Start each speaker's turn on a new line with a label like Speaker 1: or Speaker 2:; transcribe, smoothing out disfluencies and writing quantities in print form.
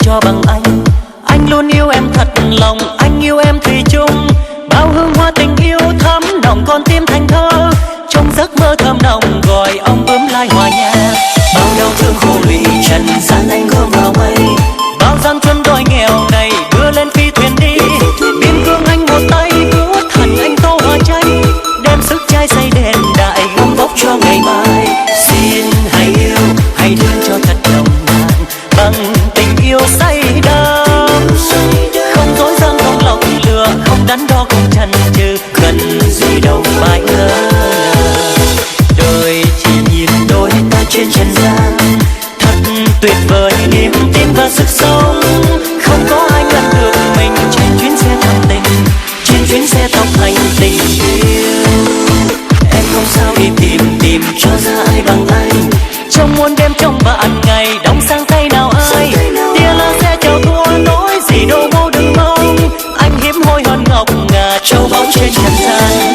Speaker 1: Cho bằng anh luôn yêu em thật lòng, anh yêu em thủy chung. Bao hương hoa tình yêu thắm nồng con tim thành thơ, trong giấc mơ thơm nồng gọi ông bướm lai hòa nhà. Bao đau thương khổ lụy trần gian anh gom vào mây, bao gian chân đôi nghèo này đưa lên phi thuyền đi. Biên cương anh một tay cứu thần anh tô hoa cháy, đem sức trai xây đèn đại gom bốc cho ngày mai. Xin hãy yêu hãy thương cho thật nồng nàn bằng tình yêu say đắm, không dối gian không lọc lừa, không đắn đo không chần chừ, cần gì đâu phải ngờ. Đời chỉ nhìn đôi ta trên trần gian, thật tuyệt vời niềm tin và sức sống. Không có ai ngăn được mình trên chuyến xe thầm tình, trên chuyến xe tốc hành tình yêu. Em không sao đi tìm cho ra ai bằng anh, trong muôn đêm trong vạn ngày đóng sang tay nào ai. Tia là xe chào thua nói gì đâu vô đừng mong, anh hiếm hoi hơn ngọc ngà châu báu trên trần gian.